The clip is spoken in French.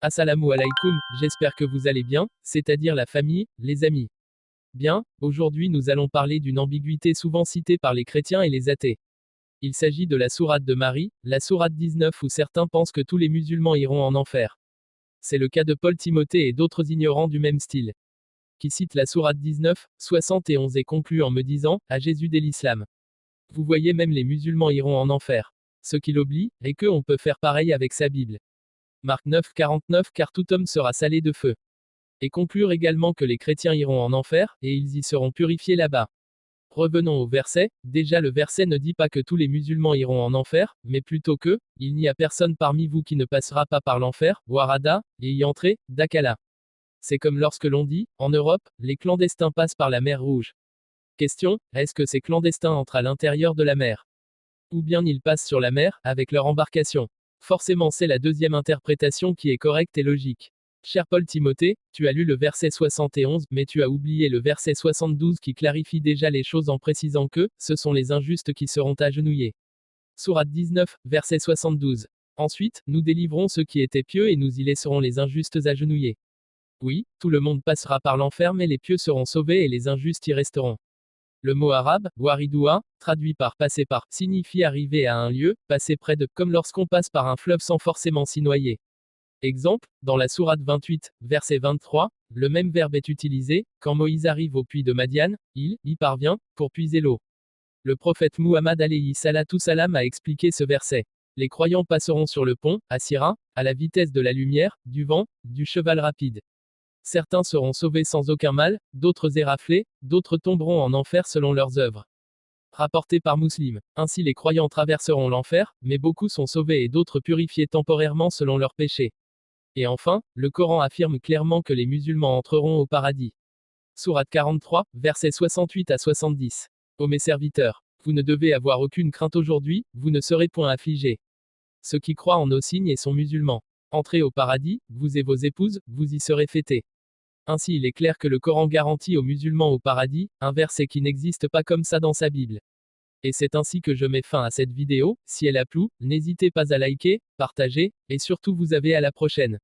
Assalamu alaikum, j'espère que vous allez bien, c'est-à-dire la famille, les amis. Bien, aujourd'hui nous allons parler d'une ambiguïté souvent citée par les chrétiens et les athées. Il s'agit de la sourate de Marie, la sourate 19 où certains pensent que tous les musulmans iront en enfer. C'est le cas de Paul Timothée et d'autres ignorants du même style, qui citent la sourate 19, 71 et concluent en me disant, à Jésus dès l'islam. Vous voyez, même les musulmans iront en enfer. Ce qu'il oublie, est que on peut faire pareil avec sa Bible. Marc 9, 49 car tout homme sera salé de feu. Et conclure également que les chrétiens iront en enfer, et ils y seront purifiés là-bas. Revenons au verset, déjà le verset ne dit pas que tous les musulmans iront en enfer, mais plutôt que, il n'y a personne parmi vous qui ne passera pas par l'enfer, Warada, et y entrer, Dakala. C'est comme lorsque l'on dit, en Europe, les clandestins passent par la mer Rouge. Question, est-ce que ces clandestins entrent à l'intérieur de la mer? Ou bien ils passent sur la mer, avec leur embarcation? Forcément c'est la deuxième interprétation qui est correcte et logique. Cher Paul Timothée, tu as lu le verset 71, mais tu as oublié le verset 72 qui clarifie déjà les choses en précisant que, ce sont les injustes qui seront agenouillés. Sourate 19, verset 72. Ensuite, nous délivrons ceux qui étaient pieux et nous y laisserons les injustes agenouillés. Oui, tout le monde passera par l'enfer mais les pieux seront sauvés et les injustes y resteront. Le mot arabe, waridoua, traduit par passer par, signifie arriver à un lieu, passer près de, comme lorsqu'on passe par un fleuve sans forcément s'y noyer. Exemple, dans la sourate 28, verset 23, le même verbe est utilisé, quand Moïse arrive au puits de Madian, il y parvient, pour puiser l'eau. Le prophète Muhammad alayhi salatu salam a expliqué ce verset. Les croyants passeront sur le pont, à Sira, à la vitesse de la lumière, du vent, du cheval rapide. Certains seront sauvés sans aucun mal, d'autres éraflés, d'autres tomberont en enfer selon leurs œuvres. Rapporté par Muslim. Ainsi les croyants traverseront l'enfer, mais beaucoup sont sauvés et d'autres purifiés temporairement selon leurs péchés. Et enfin, le Coran affirme clairement que les musulmans entreront au paradis. Sourate 43, versets 68 à 70. Ô mes serviteurs, vous ne devez avoir aucune crainte aujourd'hui, vous ne serez point affligés. Ceux qui croient en nos signes et sont musulmans. Entrez au paradis, vous et vos épouses, vous y serez fêtés. Ainsi il est clair que le Coran garantit aux musulmans au paradis, un verset qui n'existe pas comme ça dans sa Bible. Et c'est ainsi que je mets fin à cette vidéo, si elle a plu, n'hésitez pas à liker, partager, et surtout vous avez à la prochaine.